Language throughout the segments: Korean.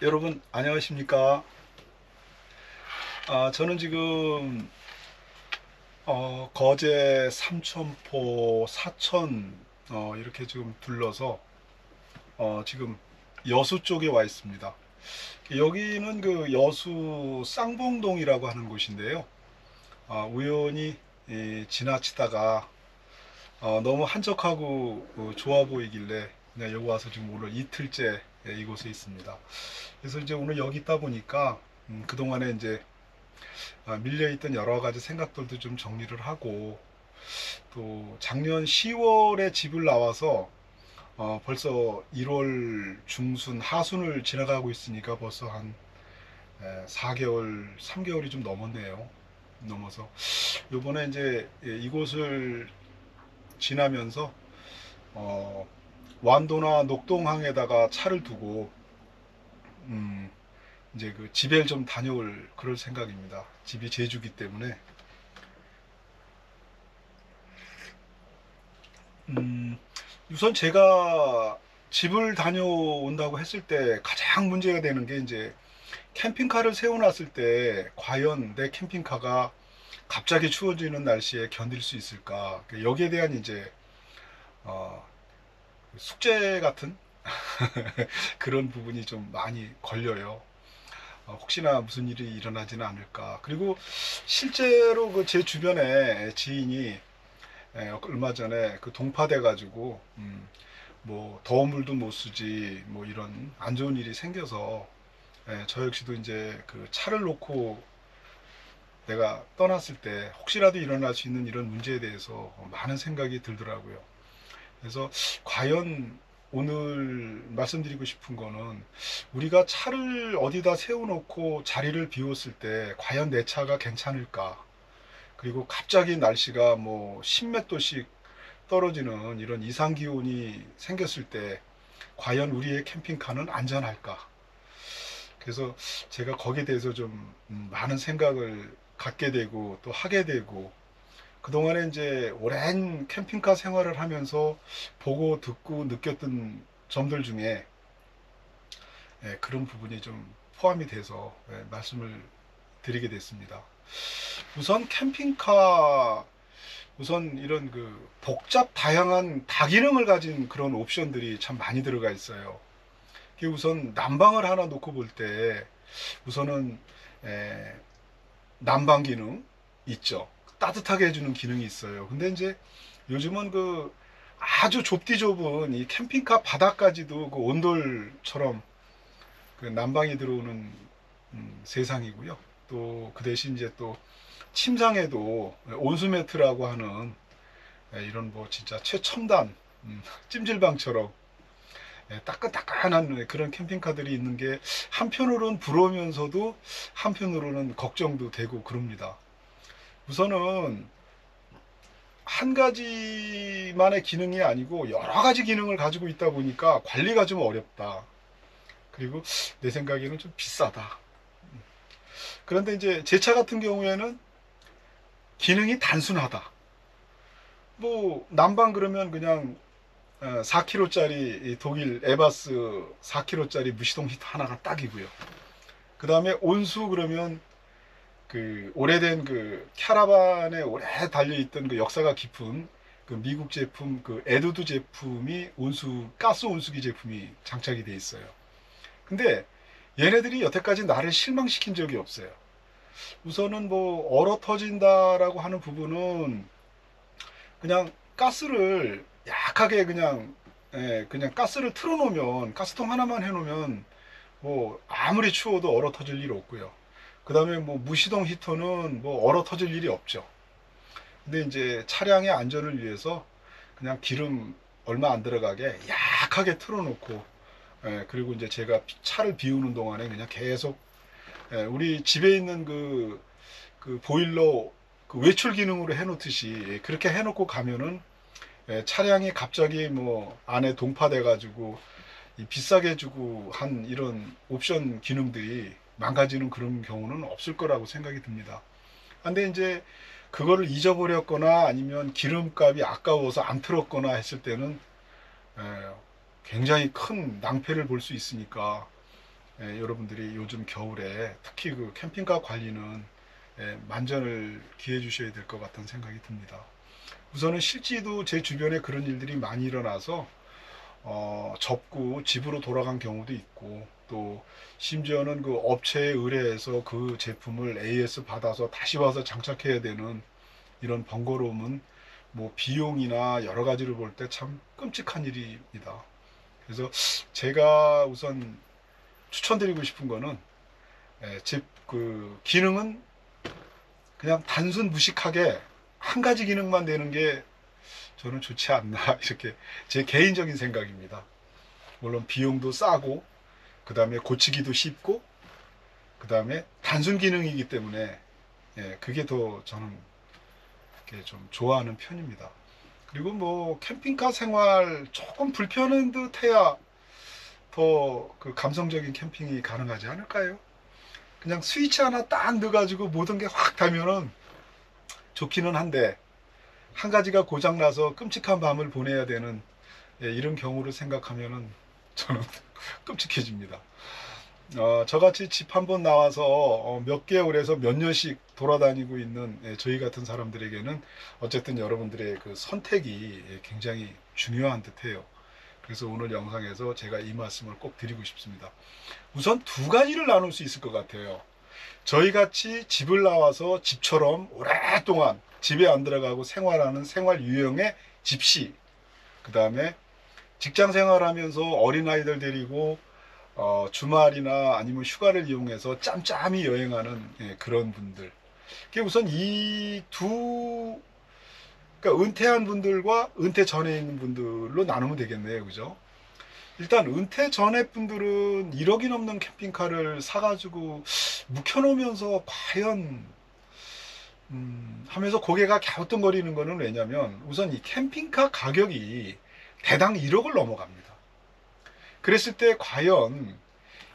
여러분 안녕하십니까? 저는 지금 거제, 삼천포, 사천 이렇게 지금 둘러서 지금 여수 쪽에 와 있습니다. 여기는 그 여수 쌍봉동이라고 하는 곳인데요. 우연히 지나치다가 너무 한적하고 좋아 보이길래 그냥 여기 와서 지금 오늘 이틀째 이곳에 있습니다. 그래서 이제 오늘 여기 있다 보니까 그동안에 이제 밀려있던 여러 가지 생각들도 좀 정리를 하고, 또 작년 10월에 집을 나와서 벌써 1월 중순 하순을 지나가고 있으니까 벌써 한 4개월 3개월이 좀 넘었네요. 넘어서 요번에 이제 이곳을 지나면서 어, 완도나 녹동항에다가 차를 두고 음, 이제 그 집에 좀 다녀올 그럴 생각입니다. 집이 제주기 때문에. 음, 우선 제가 집을 다녀온다고 했을 때 가장 문제가 되는 게 이제 캠핑카를 세워놨을 때 과연 내 캠핑카가 갑자기 추워지는 날씨에 견딜 수 있을까? 여기에 대한 이제 어, 숙제 같은 그런 부분이 좀 많이 걸려요. 혹시나 무슨 일이 일어나지는 않을까. 그리고 실제로 그 제 주변에 지인이 얼마 전에 그 동파돼 가지고 뭐 더운 물도 못 쓰지 뭐 이런 안 좋은 일이 생겨서 저 역시도 이제 그 차를 놓고 내가 떠났을 때 혹시라도 일어날 수 있는 이런 문제에 대해서 많은 생각이 들더라고요. 그래서 과연 오늘 말씀드리고 싶은 거는 우리가 차를 어디다 세워놓고 자리를 비웠을 때 과연 내 차가 괜찮을까? 그리고 갑자기 날씨가 뭐 10몇 도씩 떨어지는 이런 이상 기온이 생겼을 때 과연 우리의 캠핑카는 안전할까? 그래서 제가 거기에 대해서 좀 많은 생각을 갖게 되고 또 하게 되고, 그동안에 이제 오랜 캠핑카 생활을 하면서 보고 듣고 느꼈던 점들 중에 그런 부분이 좀 포함이 돼서 말씀을 드리게 됐습니다. 우선 캠핑카, 우선 이런 그 복잡 다양한 다기능을 가진 그런 옵션들이 참 많이 들어가 있어요. 우선 난방을 하나 놓고 볼 때 우선은 에, 난방 기능 있죠. 따뜻하게 해주는 기능이 있어요. 근데 이제 요즘은 그 아주 좁디 좁은 이 캠핑카 바닥까지도 그 온돌처럼 그 난방이 들어오는 세상이고요. 또 그 대신 이제 또 침상에도 온수 매트라고 하는 이런 뭐 진짜 최첨단 찜질방처럼 따끈따끈한 그런 캠핑카들이 있는 게 한편으로는 부러우면서도 한편으로는 걱정도 되고 그럽니다. 우선은 한 가지만의 기능이 아니고 여러 가지 기능을 가지고 있다 보니까 관리가 좀 어렵다. 그리고 내 생각에는 좀 비싸다. 그런데 이제 제 차 같은 경우에는 기능이 단순하다. 뭐 난방 그러면 그냥 4kg짜리 독일 에바스 4kg짜리 무시동 히터 하나가 딱이고요. 그 다음에 온수 그러면 그 오래된 그 캐러반에 오래 달려있던 그 역사가 깊은 그 미국 제품 그 에두드 제품이 온수 가스 온수기 제품이 장착이 돼 있어요. 근데 얘네들이 여태까지 나를 실망시킨 적이 없어요. 우선은 뭐 얼어 터진다라고 하는 부분은 그냥 가스를 약하게 그냥 그냥 가스를 틀어놓으면 가스통 하나만 해놓으면 뭐 아무리 추워도 얼어 터질 일 없고요. 그 다음에 뭐 무시동 히터는 뭐 얼어 터질 일이 없죠. 근데 이제 차량의 안전을 위해서 그냥 기름 얼마 안 들어가게 약하게 틀어놓고 그리고 이제 제가 차를 비우는 동안에 그냥 계속 우리 집에 있는 그 보일러 그 외출 기능으로 해놓듯이 그렇게 해놓고 가면은 차량이 갑자기 뭐 안에 동파돼 가지고 비싸게 주고 한 이런 옵션 기능들이 망가지는 그런 경우는 없을 거라고 생각이 듭니다. 근데 이제 그거를 잊어버렸거나 아니면 기름값이 아까워서 안 틀었거나 했을 때는 굉장히 큰 낭패를 볼 수 있으니까 여러분들이 요즘 겨울에 특히 그 캠핑카 관리는 만전을 기해 주셔야 될 것 같다는 생각이 듭니다. 우선은 실제도 제 주변에 그런 일들이 많이 일어나서 접고 집으로 돌아간 경우도 있고, 또 심지어는 그 업체에 의뢰해서 그 제품을 AS 받아서 다시 와서 장착해야 되는 이런 번거로움은 뭐 비용이나 여러 가지를 볼 때 참 끔찍한 일입니다. 그래서 제가 우선 추천드리고 싶은 거는 집 그 기능은 그냥 단순 무식하게 한 가지 기능만 내는 게 저는 좋지 않나 이렇게 제 개인적인 생각입니다. 물론 비용도 싸고 그 다음에 고치기도 쉽고 그 다음에 단순 기능이기 때문에 그게 더 저는 이렇게 좀 좋아하는 편입니다. 그리고 뭐 캠핑카 생활 조금 불편한 듯 해야 더 그 감성적인 캠핑이 가능하지 않을까요? 그냥 스위치 하나 딱 넣어가지고 모든 게 확 되면은 좋기는 한데, 한 가지가 고장나서 끔찍한 밤을 보내야 되는 이런 경우를 생각하면은 저는 끔찍해집니다. 저같이 집 한번 나와서 몇 개월에서 몇 년씩 돌아다니고 있는 저희 같은 사람들에게는 어쨌든 여러분들의 그 선택이 굉장히 중요한 듯해요. 그래서 오늘 영상에서 제가 이 말씀을 꼭 드리고 싶습니다. 우선 두 가지를 나눌 수 있을 것 같아요. 저희 같이 집을 나와서 집처럼 오랫동안 집에 안 들어가고 생활하는 생활 유형의 집시, 그 다음에 직장 생활하면서 어린아이들 데리고 주말이나 아니면 휴가를 이용해서 짬짬이 여행하는 그런 분들. 우선 이 두, 그러니까 은퇴한 분들과 은퇴 전에 있는 분들로 나누면 되겠네요. 그죠? 일단 은퇴 전에 분들은 1억이 넘는 캠핑카를 사가지고 묵혀놓으면서 과연 하면서 고개가 갸우뚱거리는 거는 왜냐면 우선 이 캠핑카 가격이 대당 1억을 넘어갑니다. 그랬을 때 과연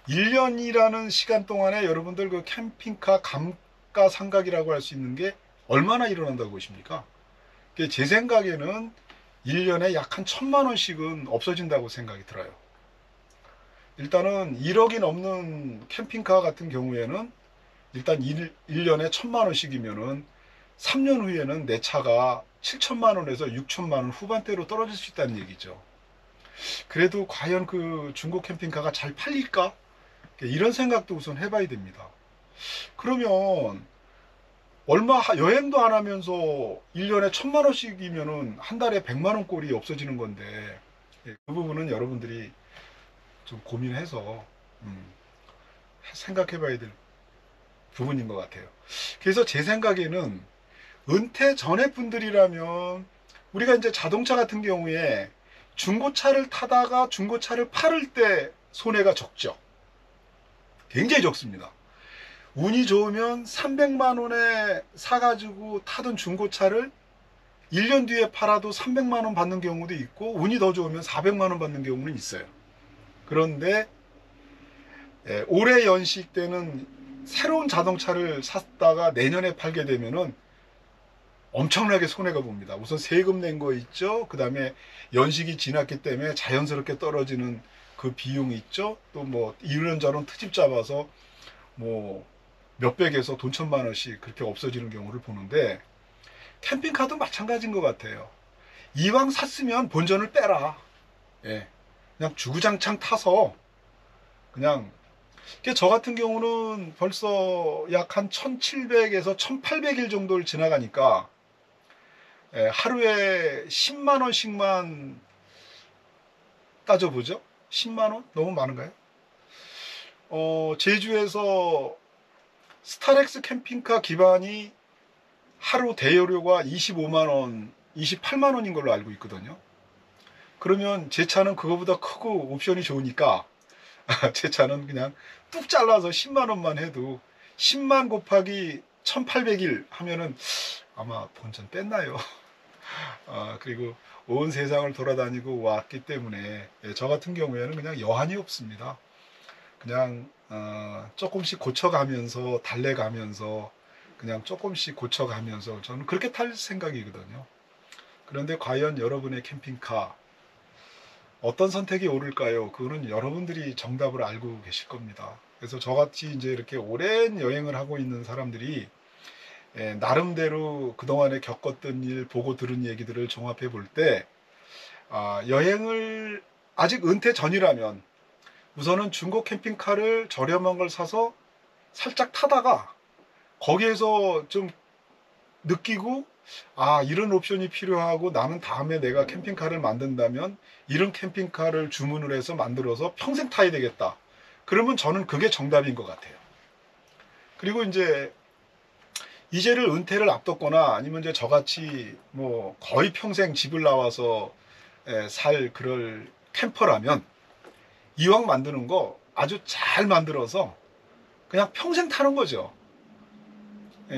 1년이라는 시간 동안에 여러분들 그 캠핑카 감가상각이라고 할 수 있는 게 얼마나 일어난다고 보십니까? 제 생각에는 1년에 약 한 1,000만 원씩은 없어진다고 생각이 들어요. 일단은 1억이 넘는 캠핑카 같은 경우에는 일단 1년에 1,000만 원씩이면은 3년 후에는 내 차가 7천만 원에서 6천만 원 후반대로 떨어질 수 있다는 얘기죠. 그래도 과연 그 중고 캠핑카가 잘 팔릴까? 이런 생각도 우선 해봐야 됩니다. 그러면 얼마 여행도 안 하면서 1년에 1,000만 원씩이면은 한 달에 100만 원 꼴이 없어지는 건데, 그 부분은 여러분들이 좀 고민해서 생각해봐야 될 부분인 것 같아요. 그래서 제 생각에는 은퇴 전에 분들이라면, 우리가 이제 자동차 같은 경우에 중고차를 타다가 중고차를 팔을 때 손해가 적죠. 굉장히 적습니다. 운이 좋으면 300만 원에 사가지고 타던 중고차를 1년 뒤에 팔아도 300만 원 받는 경우도 있고, 운이 더 좋으면 400만 원 받는 경우는 있어요. 그런데 올해 연식 때는 새로운 자동차를 샀다가 내년에 팔게 되면은 엄청나게 손해가 봅니다. 우선 세금 낸 거 있죠. 그 다음에 연식이 지났기 때문에 자연스럽게 떨어지는 그 비용이 있죠. 또 뭐 이런저런 트집 잡아서 뭐 몇백에서 돈 1,000만 원씩 그렇게 없어지는 경우를 보는데, 캠핑카도 마찬가지인 것 같아요. 이왕 샀으면 본전을 빼라. 그냥 주구장창 타서 그냥, 저 같은 경우는 벌써 약 한 1,700에서 1,800일 정도를 지나가니까 하루에 10만 원씩만 따져보죠. 10만 원? 너무 많은가요? 제주에서 스타렉스 캠핑카 기반이 하루 대여료가 25만 원, 28만 원인 걸로 알고 있거든요. 그러면 제 차는 그거보다 크고 옵션이 좋으니까 제 차는 그냥 뚝 잘라서 10만 원만 해도 10만 곱하기 1800일 하면은 아마 본전 뺐나요? 그리고 온 세상을 돌아다니고 왔기 때문에 저 같은 경우에는 그냥 여한이 없습니다. 그냥 조금씩 고쳐가면서 달래가면서 그냥 조금씩 고쳐가면서 저는 그렇게 탈 생각이거든요. 그런데 과연 여러분의 캠핑카 어떤 선택이 옳을까요? 그거는 여러분들이 정답을 알고 계실 겁니다. 그래서 저같이 이제 이렇게 오랜 여행을 하고 있는 사람들이 나름대로 그동안에 겪었던 일, 보고 들은 얘기들을 종합해 볼 때, 여행을 아직 은퇴 전이라면 우선은 중고 캠핑카를 저렴한 걸 사서 살짝 타다가 거기에서 좀 느끼고, 이런 옵션이 필요하고 나는 다음에 내가 캠핑카를 만든다면 이런 캠핑카를 주문을 해서 만들어서 평생 타야 되겠다. 그러면 저는 그게 정답인 것 같아요. 그리고 이제를 은퇴를 앞뒀거나 아니면 이제 저같이 뭐 거의 평생 집을 나와서 살 그럴 캠퍼라면 이왕 만드는 거 아주 잘 만들어서 그냥 평생 타는 거죠.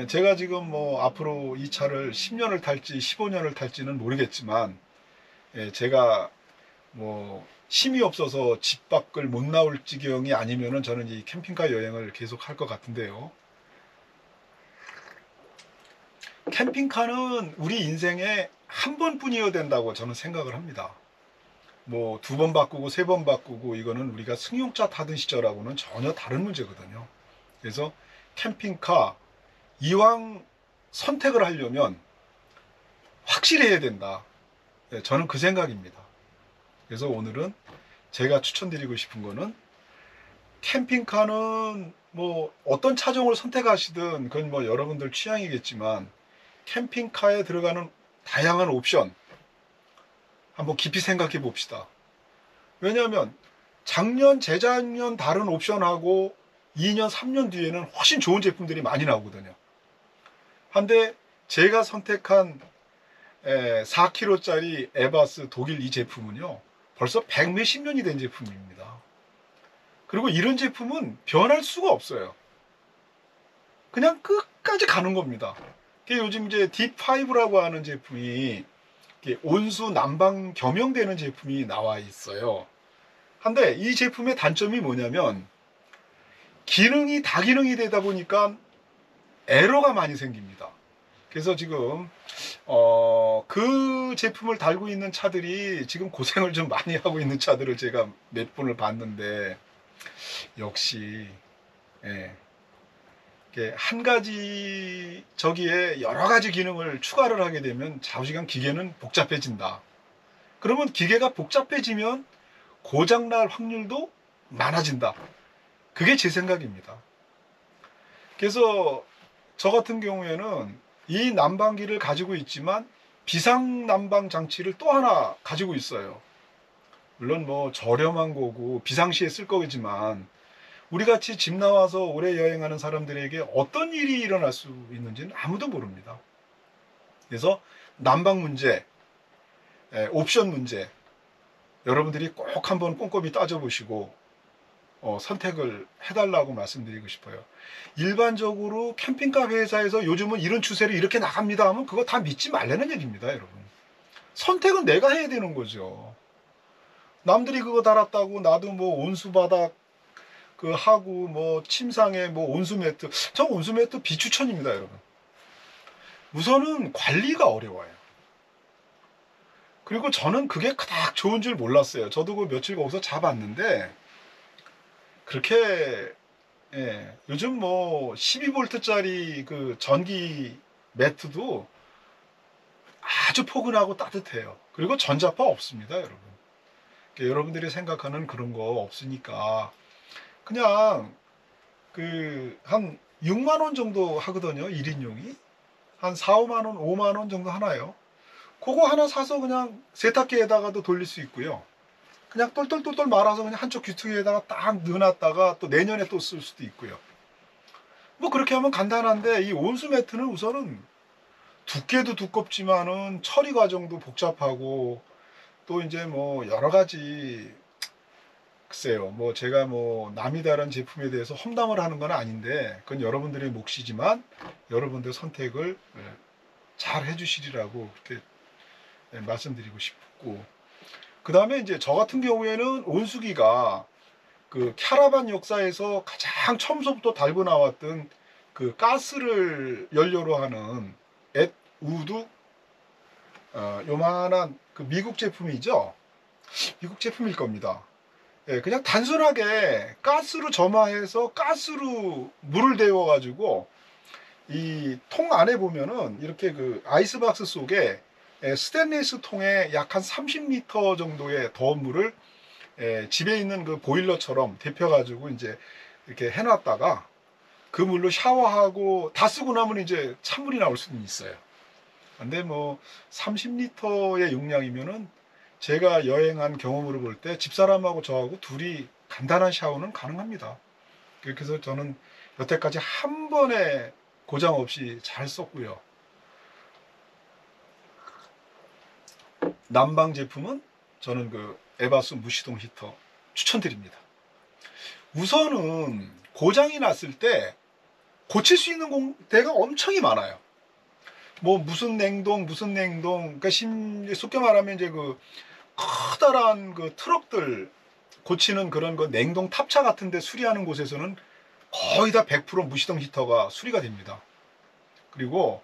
제가 지금 뭐 앞으로 이 차를 10년을 탈지 15년을 탈지는 모르겠지만, 제가 뭐 힘이 없어서 집 밖을 못 나올 지경이 아니면은 저는 이 캠핑카 여행을 계속 할 것 같은데요. 캠핑카는 우리 인생에 한 번뿐이어야 된다고 저는 생각을 합니다. 뭐 두 번 바꾸고 세 번 바꾸고 이거는 우리가 승용차 타던 시절하고는 전혀 다른 문제거든요. 그래서 캠핑카 이왕 선택을 하려면 확실히 해야 된다. 저는 그 생각입니다. 그래서 오늘은 제가 추천드리고 싶은 거는, 캠핑카는 뭐 어떤 차종을 선택하시든 그건 뭐 여러분들 취향이겠지만 캠핑카에 들어가는 다양한 옵션 한번 깊이 생각해 봅시다. 왜냐하면 작년, 재작년 다른 옵션하고 2년, 3년 뒤에는 훨씬 좋은 제품들이 많이 나오거든요. 한데 제가 선택한 4kg짜리 에바스 독일 이 제품은요, 벌써 100 몇십 년이 된 제품입니다. 그리고 이런 제품은 변할 수가 없어요. 그냥 끝까지 가는 겁니다. 요즘 이제 딥5라고 하는 제품이 온수 난방 겸용되는 제품이 나와 있어요. 한데 이 제품의 단점이 뭐냐면 기능이 다기능이 되다 보니까 에러가 많이 생깁니다. 그래서 지금 그 제품을 달고 있는 차들이 지금 고생을 좀 많이 하고 있는 차들을 제가 몇 분을 봤는데, 역시 한 가지 저기에 여러 가지 기능을 추가를 하게 되면 좌우지간 기계는 복잡해진다. 그러면 기계가 복잡해지면 고장날 확률도 많아진다. 그게 제 생각입니다. 그래서 저 같은 경우에는 이 난방기를 가지고 있지만 비상 난방 장치를 또 하나 가지고 있어요. 물론 뭐 저렴한 거고 비상시에 쓸 거지만 우리 같이 집 나와서 오래 여행하는 사람들에게 어떤 일이 일어날 수 있는지는 아무도 모릅니다. 그래서 난방 문제, 옵션 문제, 여러분들이 꼭 한번 꼼꼼히 따져보시고 선택을 해달라고 말씀드리고 싶어요. 일반적으로 캠핑카 회사에서 요즘은 이런 추세로 이렇게 나갑니다 하면 그거 다 믿지 말라는 얘기입니다, 여러분. 선택은 내가 해야 되는 거죠. 남들이 그거 달았다고 나도 뭐 온수바닥 그 하고 뭐 침상에 뭐 온수매트, 저 온수매트 비추천입니다, 여러분. 우선은 관리가 어려워요. 그리고 저는 그게 그닥 좋은 줄 몰랐어요. 저도 그 며칠 거기서 자봤는데 그렇게, 요즘 뭐 12V짜리 그 전기 매트도 아주 포근하고 따뜻해요. 그리고 전자파 없습니다, 여러분. 여러분들이 생각하는 그런 거 없으니까 그냥 한 6만 원 정도 하거든요, 1인용이. 한 4, 5만 원, 5만 원 정도 하나요. 그거 하나 사서 그냥 세탁기에다가도 돌릴 수 있고요. 그냥 똘똘똘똘 말아서 그냥 한쪽 귀퉁이에다가 딱 넣어놨다가 또 내년에 또 쓸 수도 있고요. 뭐 그렇게 하면 간단한데, 이 온수 매트는 우선은 두께도 두껍지만은 처리 과정도 복잡하고 또 이제 뭐 여러 가지, 글쎄요, 뭐 제가 뭐 남이 다른 제품에 대해서 험담을 하는 건 아닌데 그건 여러분들의 몫이지만 여러분들 선택을 잘 해주시리라고 그렇게 말씀드리고 싶고, 그 다음에 이제 저 같은 경우에는 온수기가 그 캐러반 역사에서 가장 처음부터 달고 나왔던 그 가스를 연료로 하는 앳 우드, 요만한 그 미국 제품이죠. 미국 제품일 겁니다. 예, 그냥 단순하게 가스로 점화해서 가스로 물을 데워 가지고 이 통 안에 보면은 이렇게 그 아이스박스 속에 스테인리스 통에 약 한 30리터 정도의 더운 물을 집에 있는 그 보일러처럼 데펴 가지고 이제 이렇게 해놨다가 그 물로 샤워하고 다 쓰고 나면 이제 찬물이 나올 수는 있어요. 근데 뭐 30리터의 용량이면은 제가 여행한 경험으로 볼 때 집사람하고 저하고 둘이 간단한 샤워는 가능합니다. 그래서 저는 여태까지 한 번에 고장 없이 잘 썼고요. 난방 제품은 저는 그 에바스 무시동 히터 추천드립니다. 우선은 고장이 났을 때 고칠 수 있는 데가 엄청이 많아요. 뭐 무슨 냉동 그러니까 쉽게 말하면 이제 그 커다란 그 트럭들 고치는 그런 그 냉동 탑차 같은데 수리하는 곳에서는 거의 다 100% 무시동 히터가 수리가 됩니다. 그리고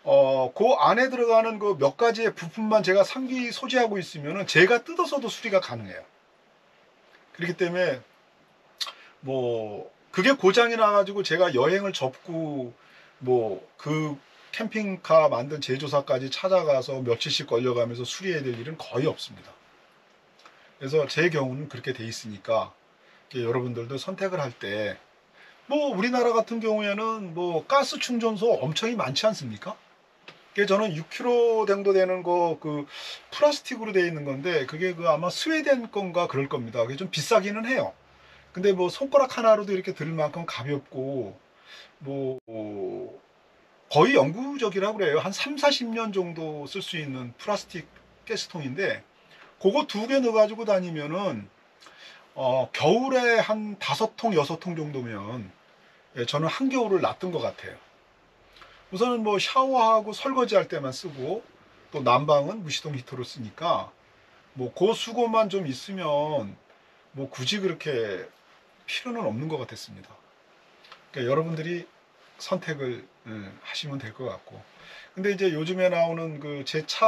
그 안에 들어가는 그 몇 가지의 부품만 제가 상비 소지하고 있으면은 제가 뜯어서도 수리가 가능해요. 그렇기 때문에 뭐 그게 고장이 나가지고 제가 여행을 접고 뭐 그 캠핑카 만든 제조사까지 찾아가서 며칠씩 걸려가면서 수리해야 될 일은 거의 없습니다. 그래서 제 경우는 그렇게 돼 있으니까 여러분들도 선택을 할 때 뭐 우리나라 같은 경우에는 뭐 가스 충전소 엄청이 많지 않습니까? 저는 6kg 정도 되는 거 그 플라스틱으로 되어 있는 건데 그게 그 아마 스웨덴 건가 그럴 겁니다. 그게 좀 비싸기는 해요. 근데 뭐 손가락 하나로도 이렇게 들을 만큼 가볍고 뭐 거의 영구적이라고 그래요. 한 3, 40년 정도 쓸 수 있는 플라스틱 가스통인데 그거 2개 넣어가지고 다니면은 겨울에 한 5통, 6통 정도면 저는 한겨울을 놨던 것 같아요. 우선은 뭐 샤워하고 설거지할 때만 쓰고 또 난방은 무시동 히터로 쓰니까 뭐 그 수고만 좀 있으면 뭐 굳이 그렇게 필요는 없는 것 같았습니다. 그러니까 여러분들이 선택을 하시면 될 것 같고 근데 이제 요즘에 나오는 그 제 차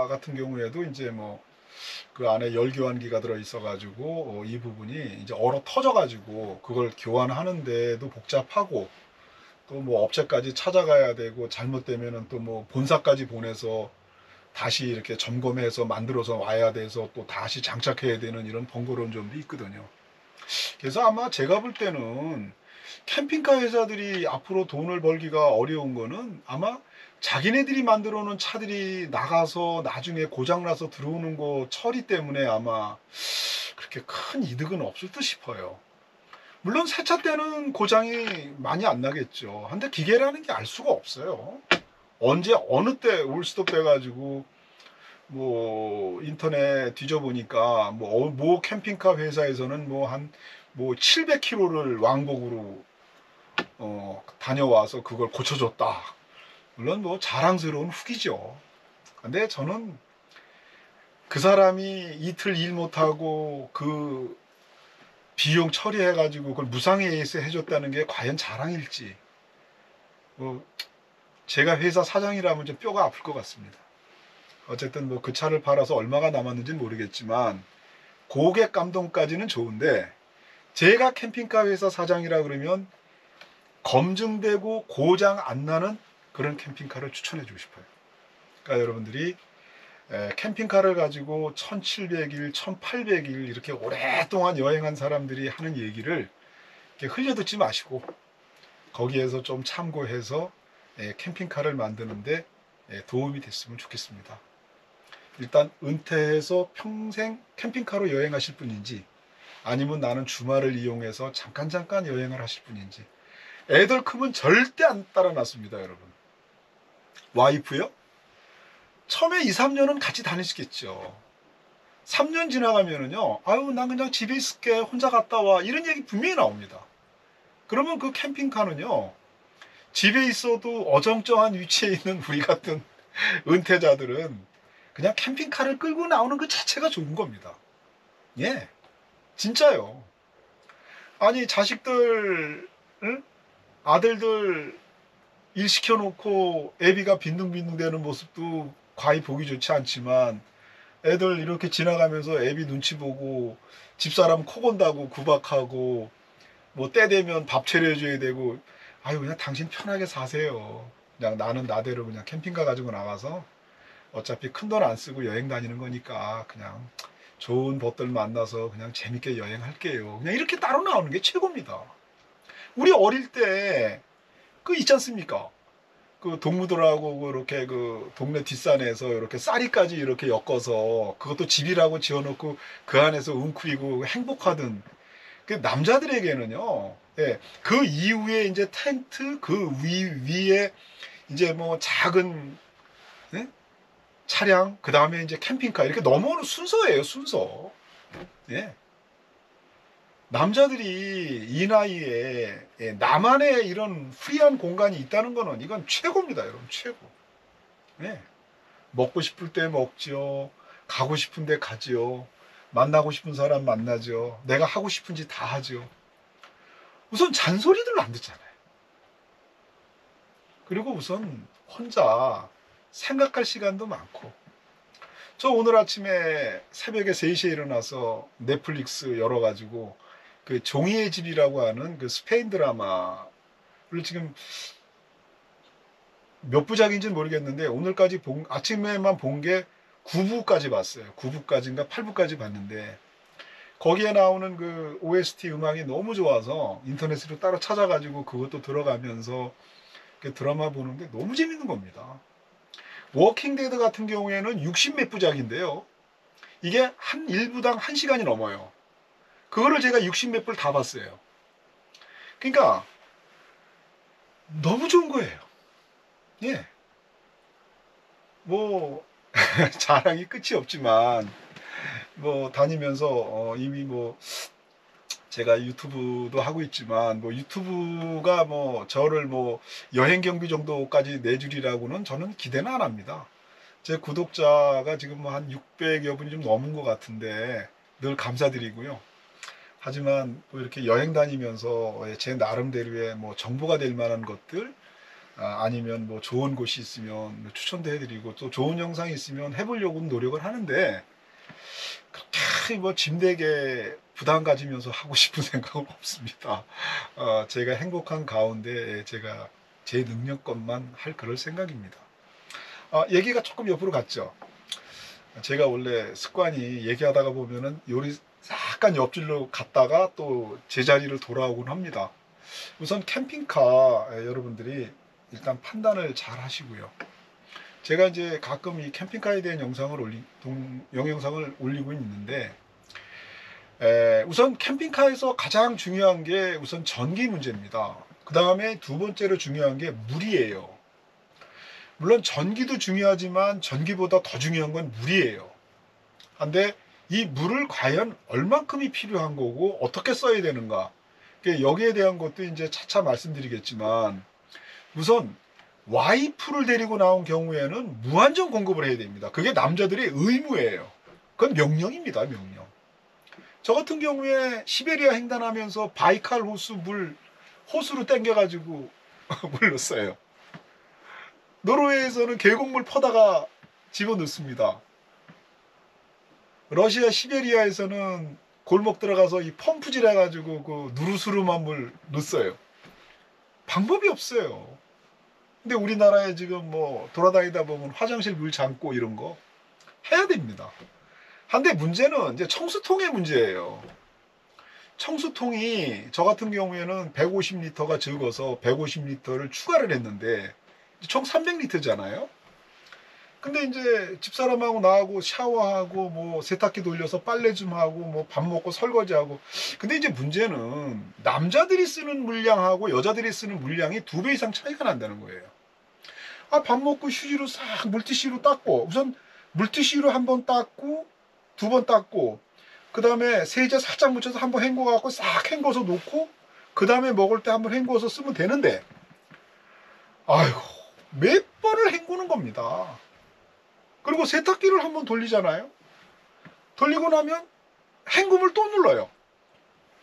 같은 경우에도 이제 뭐 그 안에 열교환기가 들어 있어 가지고 이 부분이 이제 얼어 터져 가지고 그걸 교환하는데도 복잡하고 또 뭐 업체까지 찾아가야 되고 잘못되면은 또 뭐 본사까지 보내서 다시 이렇게 점검해서 만들어서 와야 돼서 또 다시 장착해야 되는 이런 번거로운 점도 있거든요. 그래서 아마 제가 볼 때는 캠핑카 회사들이 앞으로 돈을 벌기가 어려운 거는 아마 자기네들이 만들어 놓은 차들이 나가서 나중에 고장나서 들어오는 거 처리 때문에 아마 그렇게 큰 이득은 없을 듯 싶어요. 물론 새 차 때는 고장이 많이 안 나겠죠. 근데 기계라는 게 알 수가 없어요. 언제 어느 때 올스톱 돼가지고 뭐 인터넷 뒤져보니까 뭐 캠핑카 회사에서는 뭐 한 뭐 700km를 왕복으로 다녀와서 그걸 고쳐줬다. 물론 뭐 자랑스러운 후기죠. 근데 저는 그 사람이 이틀 일 못하고 그 비용 처리해가지고 그걸 무상에 해줬다는 게 과연 자랑일지 뭐 제가 회사 사장이라면 좀 뼈가 아플 것 같습니다. 어쨌든 뭐 그 차를 팔아서 얼마가 남았는지는 모르겠지만 고객 감동까지는 좋은데 제가 캠핑카 회사 사장이라 그러면 검증되고 고장 안 나는 그런 캠핑카를 추천해 주고 싶어요. 그러니까 여러분들이 캠핑카를 가지고 1700일, 1800일 이렇게 오랫동안 여행한 사람들이 하는 얘기를 이렇게 흘려듣지 마시고 거기에서 좀 참고해서 캠핑카를 만드는데 도움이 됐으면 좋겠습니다. 일단 은퇴해서 평생 캠핑카로 여행하실 분인지 아니면 나는 주말을 이용해서 잠깐 여행을 하실 분인지 애들 크면 절대 안 따라 놨습니다, 여러분. 와이프요? 처음에 2, 3년은 같이 다니시겠죠. 3년 지나가면은요, 아유, 난 그냥 집에 있을게, 혼자 갔다 와. 이런 얘기 분명히 나옵니다. 그러면 그 캠핑카는요, 집에 있어도 어정쩡한 위치에 있는 우리 같은 은퇴자들은 그냥 캠핑카를 끌고 나오는 그 자체가 좋은 겁니다. 예, 진짜요. 아니, 자식들, 응? 아들들 일 시켜놓고 애비가 빈둥빈둥 되는 모습도 과히 보기 좋지 않지만 애들 이렇게 지나가면서 애비 눈치 보고 집사람 코 건다고 구박하고 뭐 때 되면 밥 차려줘야 되고, 아유 그냥 당신 편하게 사세요. 그냥 나는 나대로 그냥 캠핑카 가지고 나가서 어차피 큰 돈 안 쓰고 여행 다니는 거니까 그냥 좋은 벗들 만나서 그냥 재밌게 여행할게요. 그냥 이렇게 따로 나오는 게 최고입니다. 우리 어릴 때 그 있지 않습니까? 그 동무들하고 그렇게 그 동네 뒷산에서 이렇게 쌀이까지 이렇게 엮어서 그것도 집이라고 지어놓고 그 안에서 웅크리고 행복하던 그 남자들에게는요. 예, 그 이후에 이제 텐트 그 위에 이제 뭐 작은, 예? 차량, 그 다음에 이제 캠핑카 이렇게 넘어오는 순서예요, 순서. 예. 남자들이 이 나이에, 예, 나만의 이런 프리한 공간이 있다는 거는 이건 최고입니다, 여러분, 최고. 예. 먹고 싶을 때 먹지요. 가고 싶은 데 가지요. 만나고 싶은 사람 만나죠. 내가 하고 싶은 짓 다 하죠. 우선 잔소리들 안 듣잖아요. 그리고 우선 혼자 생각할 시간도 많고. 저 오늘 아침에 새벽에 3시에 일어나서 넷플릭스 열어가지고 그 종이의 집이라고 하는 그 스페인 드라마를 지금 몇 부작인지는 모르겠는데 오늘까지 아침에만 본 게 9부까지 봤어요. 9부까지인가 8부까지 봤는데 거기에 나오는 그 OST 음악이 너무 좋아서 인터넷으로 따로 찾아가지고 그것도 들어가면서 그 드라마 보는데 너무 재밌는 겁니다. 워킹 데드 같은 경우에는 60 몇 부작인데요. 이게 한 1부당 1시간이 넘어요. 그거를 제가 60 몇 부를 다 봤어요. 그러니까 너무 좋은 거예요. 예. 뭐 자랑이 끝이 없지만 뭐 다니면서 이미 뭐 제가 유튜브도 하고 있지만 뭐 유튜브가 뭐 저를 뭐 여행 경비 정도까지 내주리라고는 저는 기대는 안 합니다. 제 구독자가 지금 뭐 한 600여 분이 좀 넘은 것 같은데 늘 감사드리고요. 하지만 뭐 이렇게 여행 다니면서 제 나름대로의 뭐 정보가 될 만한 것들, 아니면 뭐 좋은 곳이 있으면 추천도 해드리고 또 좋은 영상이 있으면 해보려고 노력을 하는데 그렇게 뭐 짐되게 부담 가지면서 하고 싶은 생각은 없습니다. 제가 행복한 가운데 제가 제 능력껏만 할 그럴 생각입니다. 얘기가 조금 옆으로 갔죠. 제가 원래 습관이 얘기하다가 보면은 요리 약간 옆질로 갔다가 또 제자리를 돌아오곤 합니다. 우선 캠핑카, 여러분들이 일단 판단을 잘 하시고요. 제가 이제 가끔 이 캠핑카에 대한 영상을 올리고 있는데, 우선 캠핑카에서 가장 중요한 게 우선 전기 문제입니다. 그 다음에 두 번째로 중요한 게 물이에요. 물론 전기도 중요하지만 전기보다 더 중요한 건 물이에요. 근데 이 물을 과연 얼만큼이 필요한 거고 어떻게 써야 되는가, 여기에 대한 것도 이제 차차 말씀드리겠지만, 우선 와이프를 데리고 나온 경우에는 무한정 공급을 해야 됩니다. 그게 남자들의 의무예요. 그건 명령입니다, 명령. 저 같은 경우에 시베리아 횡단하면서 바이칼 호수 물 호수로 땡겨가지고 물 넣었어요. 노르웨이에서는 계곡물 퍼다가 집어넣습니다. 러시아 시베리아에서는 골목 들어가서 이 펌프질 해가지고 그 누르스름한 물 넣었어요. 방법이 없어요. 근데 우리나라에 지금 뭐 돌아다니다 보면 화장실 물 잠고 이런 거 해야 됩니다. 한데 문제는 이제 청수통의 문제예요. 청수통이 저 같은 경우에는 150리터가 적어서 150리터를 추가를 했는데 총 300리터잖아요. 근데 이제 집사람하고 나하고 샤워하고 뭐 세탁기 돌려서 빨래 좀 하고 뭐 밥 먹고 설거지하고, 근데 이제 문제는 남자들이 쓰는 물량하고 여자들이 쓰는 물량이 2배 이상 차이가 난다는 거예요. 밥 먹고 휴지로 싹 물티슈로 닦고, 우선 물티슈로 한 번 닦고 2번 닦고, 그 다음에 세제 살짝 묻혀서 한 번 헹궈 갖고 싹 헹궈서 놓고, 그 다음에 먹을 때 한 번 헹궈서 쓰면 되는데, 아이고 몇 번을 헹구는 겁니다. 그리고 세탁기를 한번 돌리잖아요. 돌리고 나면 헹굼을 또 눌러요.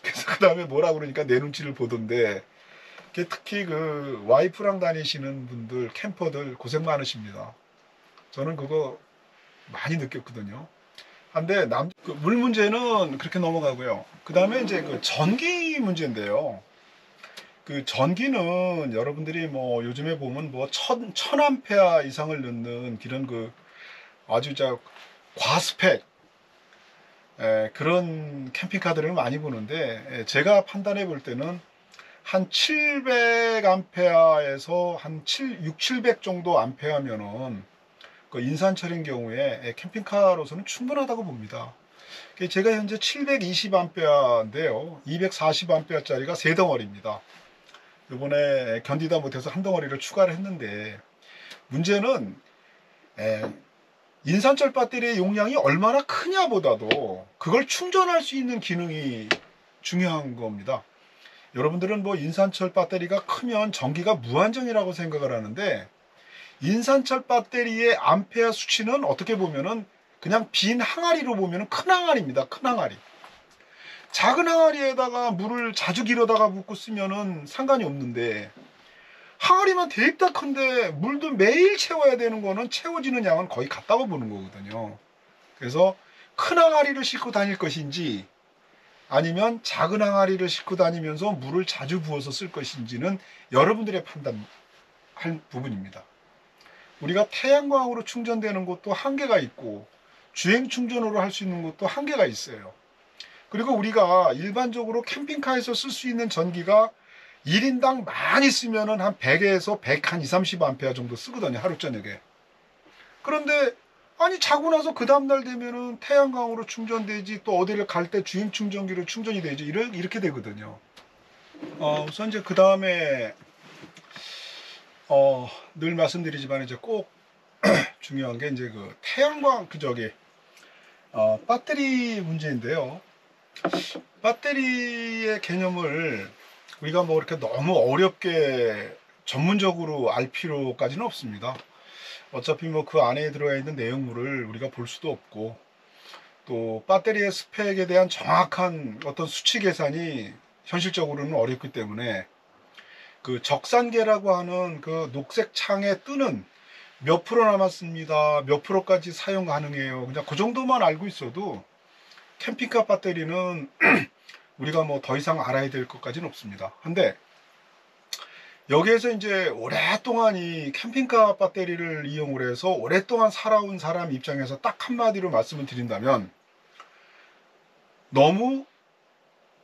그래서 그 다음에 뭐라 그러니까 내 눈치를 보던데, 특히 그 와이프랑 다니시는 분들, 캠퍼들 고생 많으십니다. 저는 그거 많이 느꼈거든요. 한데 물 문제는 그렇게 넘어가고요. 그 다음에 이제 그 전기 문제인데요. 그 전기는 여러분들이 뭐 요즘에 보면 뭐 천 암페어 이상을 넣는 그런 그 아주 과스펙 그런 캠핑카들을 많이 보는데, 제가 판단해 볼 때는 한 700암페어에서 한 6, 700 정도 암페어면은 그 인산철인 경우에 캠핑카로서는 충분하다고 봅니다. 제가 현재 720암페어인데요. 240암페어짜리가 세 덩어리입니다. 이번에 견디다 못해서 한 덩어리를 추가를 했는데, 문제는 인산철 배터리의 용량이 얼마나 크냐보다도 그걸 충전할 수 있는 기능이 중요한 겁니다. 여러분들은 뭐 인산철 배터리가 크면 전기가 무한정이라고 생각을 하는데, 인산철 배터리의 암페어 수치는 어떻게 보면은 그냥 빈 항아리로 보면은 큰 항아리입니다. 큰 항아리. 작은 항아리에다가 물을 자주 길어다가 붓고 쓰면은 상관이 없는데, 항아리만 되게 큰데 물도 매일 채워야 되는 거는 채워지는 양은 거의 같다고 보는 거거든요. 그래서 큰 항아리를 싣고 다닐 것인지 아니면 작은 항아리를 싣고 다니면서 물을 자주 부어서 쓸 것인지는 여러분들의 판단할 부분입니다. 우리가 태양광으로 충전되는 것도 한계가 있고 주행 충전으로 할 수 있는 것도 한계가 있어요. 그리고 우리가 일반적으로 캠핑카에서 쓸 수 있는 전기가 1인당 많이 쓰면은 한 100에서 100, 한 2, 30A 정도 쓰거든요, 하루 저녁에. 그런데 아니 자고 나서 그 다음날 되면은 태양광으로 충전되지, 또 어디를 갈 때 주행 충전기로 충전이 되지, 이렇게 되거든요. 우선 이제 그 다음에 늘 말씀드리지만 이제 꼭 중요한 게 이제 그 태양광 배터리 문제인데요. 배터리의 개념을 우리가 뭐 이렇게 너무 어렵게 전문적으로 알 필요까지는 없습니다. 어차피 뭐 그 안에 들어가 있는 내용물을 우리가 볼 수도 없고, 또 배터리의 스펙에 대한 정확한 어떤 수치 계산이 현실적으로는 어렵기 때문에, 그 적산계라고 하는 그 녹색 창에 뜨는 몇 프로 남았습니다, 몇 프로까지 사용 가능해요, 그냥 그 정도만 알고 있어도 캠핑카 배터리는 우리가 뭐 더 이상 알아야 될 것까지는 없습니다. 근데 여기에서 이제 오랫동안 이 캠핑카 배터리를 이용을 해서 오랫동안 살아온 사람 입장에서 딱 한마디로 말씀을 드린다면, 너무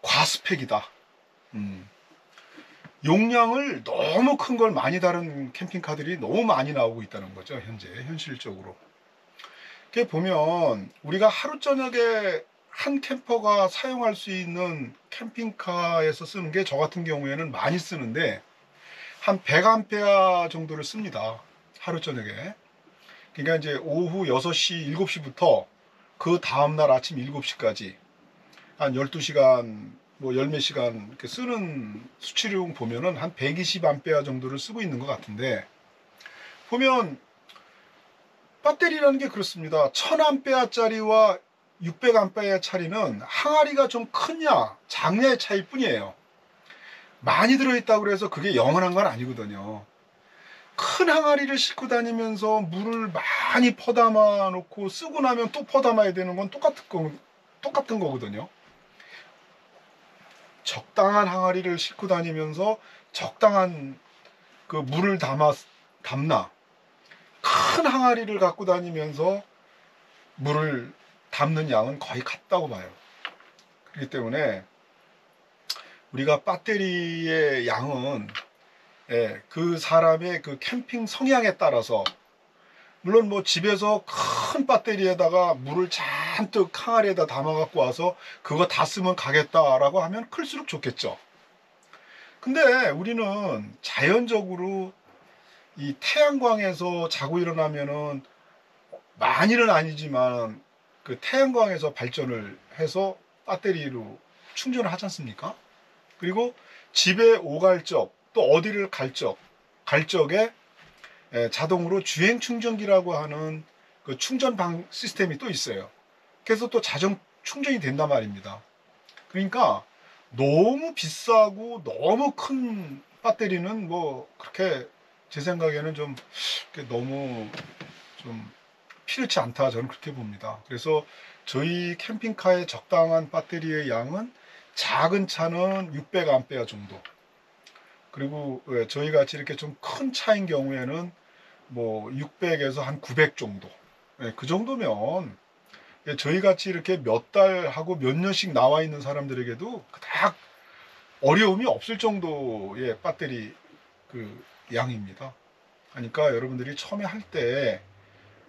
과스펙이다. 용량을 너무 큰 걸 많이 다룬 캠핑카들이 너무 많이 나오고 있다는 거죠, 현실적으로. 이렇게 보면 우리가 하루 저녁에 한 캠퍼가 사용할 수 있는 캠핑카에서 쓰는 게, 저 같은 경우에는 많이 쓰는데 한 100A 정도를 씁니다, 하루 저녁에. 그러니까 이제 오후 6시, 7시부터 그 다음날 아침 7시까지 한 12시간, 뭐 열 몇 시간 이렇게 쓰는 수치를 보면은 한 120A 정도를 쓰고 있는 것 같은데, 보면 배터리라는 게 그렇습니다. 1000A짜리와 600A 짜리는 항아리가 좀 크냐 작냐의 차이일 뿐이에요. 많이 들어있다고 해서 그게 영원한 건 아니거든요. 큰 항아리를 싣고 다니면서 물을 많이 퍼담아 놓고 쓰고 나면 또 퍼담아야 되는 건 똑같은 거거든요. 적당한 항아리를 싣고 다니면서 적당한 그 물을 담나, 큰 항아리를 갖고 다니면서 물을 담는 양은 거의 같다고 봐요. 그렇기 때문에 우리가 배터리의 양은 그 사람의 그 캠핑 성향에 따라서, 물론 뭐 집에서 큰 배터리에다가 물을 잔뜩 항아리에다 담아 갖고 와서 그거 다 쓰면 가겠다라고 하면 클수록 좋겠죠. 근데 우리는 자연적으로 이 태양광에서 자고 일어나면은, 많이는 아니지만 그 태양광에서 발전을 해서 배터리로 충전을 하지 않습니까? 그리고 집에 오갈 적, 또 어디를 갈 적에 자동으로 주행 충전기라고 하는 그 충전 시스템이 또 있어요. 그래서 또 자동 충전이 된단 말입니다. 그러니까 너무 비싸고 너무 큰 배터리는 뭐 그렇게 제 생각에는 좀 너무 좀 필요치 않다, 저는 그렇게 봅니다. 그래서 저희 캠핑카의 적당한 배터리의 양은 작은 차는 600A 정도, 그리고 저희 같이 이렇게 좀 큰 차인 경우에는 뭐 600에서 한 900 정도, 그 정도면 저희 같이 이렇게 몇 달 하고 몇 년씩 나와 있는 사람들에게도 그닥 어려움이 없을 정도의 배터리 그 양입니다. 그러니까 여러분들이 처음에 할 때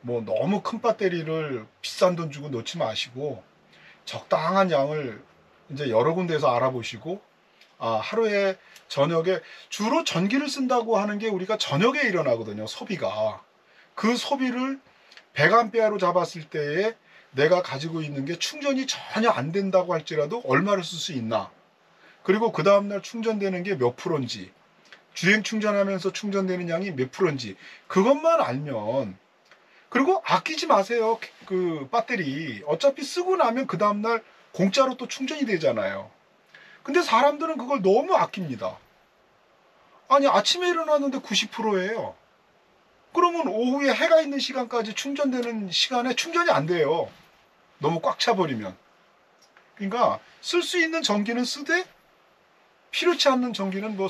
뭐 너무 큰 배터리를 비싼 돈 주고 놓지 마시고 적당한 양을 이제 여러 군데에서 알아보시고, 하루에 저녁에 주로 전기를 쓴다고 하는 게 우리가 저녁에 일어나거든요. 소비가. 그 소비를 100A로 잡았을 때에 내가 가지고 있는 게 충전이 전혀 안 된다고 할지라도 얼마를 쓸 수 있나, 그리고 그 다음날 충전되는 게 몇 프로인지, 주행 충전하면서 충전되는 양이 몇 프로인지 그것만 알면, 그리고 아끼지 마세요. 그 배터리 어차피 쓰고 나면 그 다음날 공짜로 또 충전이 되잖아요. 근데 사람들은 그걸 너무 아낍니다. 아니, 아침에 일어났는데 90%예요. 그러면 오후에 해가 있는 시간까지 충전되는 시간에 충전이 안 돼요. 너무 꽉 차버리면. 그러니까 쓸 수 있는 전기는 쓰되 필요치 않는 전기는 뭐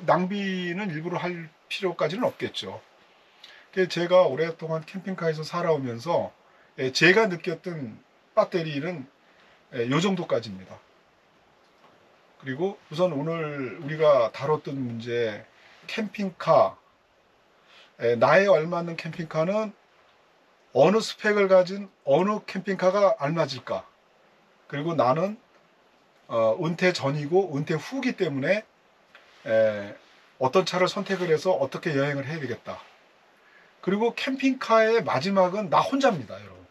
낭비는 일부러 할 필요까지는 없겠죠. 제가 오랫동안 캠핑카에서 살아오면서 제가 느꼈던 배터리는 요 정도까지입니다. 그리고 우선 오늘 우리가 다뤘던 문제, 캠핑카, 나에 알맞는 캠핑카는 어느 스펙을 가진 어느 캠핑카가 알맞을까, 그리고 나는 은퇴 전이고 은퇴 후기 때문에 어떤 차를 선택을 해서 어떻게 여행을 해야 되겠다. 그리고 캠핑카의 마지막은 나 혼자입니다, 여러분.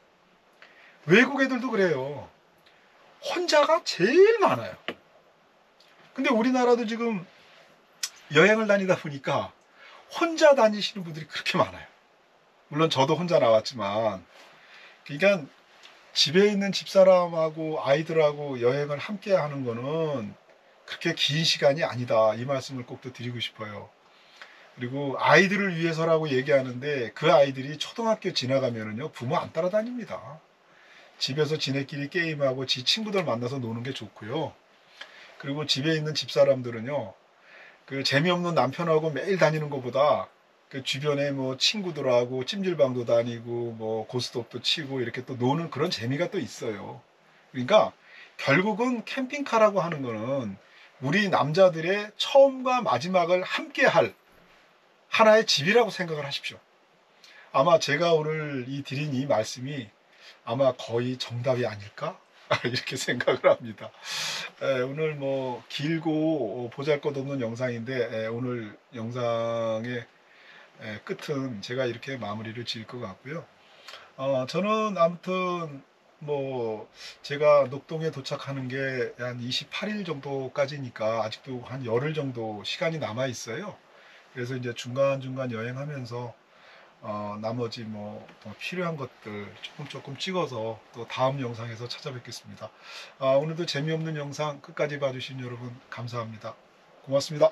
외국 애들도 그래요. 혼자가 제일 많아요. 근데 우리나라도 지금 여행을 다니다 보니까 혼자 다니시는 분들이 그렇게 많아요. 물론 저도 혼자 나왔지만, 그러니까 집에 있는 집사람하고 아이들하고 여행을 함께 하는 거는 그렇게 긴 시간이 아니다, 이 말씀을 꼭 또 드리고 싶어요. 그리고 아이들을 위해서라고 얘기하는데 그 아이들이 초등학교 지나가면은요, 부모 안 따라다닙니다. 집에서 지네끼리 게임하고 지 친구들 만나서 노는 게 좋고요. 그리고 집에 있는 집사람들은요, 그 재미없는 남편하고 매일 다니는 것보다 그 주변에 뭐 친구들하고 찜질방도 다니고 뭐 고스톱도 치고 이렇게 또 노는 그런 재미가 또 있어요. 그러니까 결국은 캠핑카라고 하는 거는 우리 남자들의 처음과 마지막을 함께 할 하나의 집이라고 생각을 하십시오. 아마 제가 오늘 드린 이 말씀이 아마 거의 정답이 아닐까? 이렇게 생각을 합니다. 오늘 뭐 길고 보잘것없는 영상인데, 오늘 영상의 끝은 제가 이렇게 마무리를 지을 것 같고요. 저는 아무튼 뭐 제가 녹동에 도착하는 게 한 28일 정도까지니까 아직도 한 열흘 정도 시간이 남아 있어요. 그래서 이제 중간중간 여행하면서 나머지 뭐 더 필요한 것들 조금 찍어서 또 다음 영상에서 찾아뵙겠습니다. 오늘도 재미없는 영상 끝까지 봐주신 여러분 감사합니다. 고맙습니다.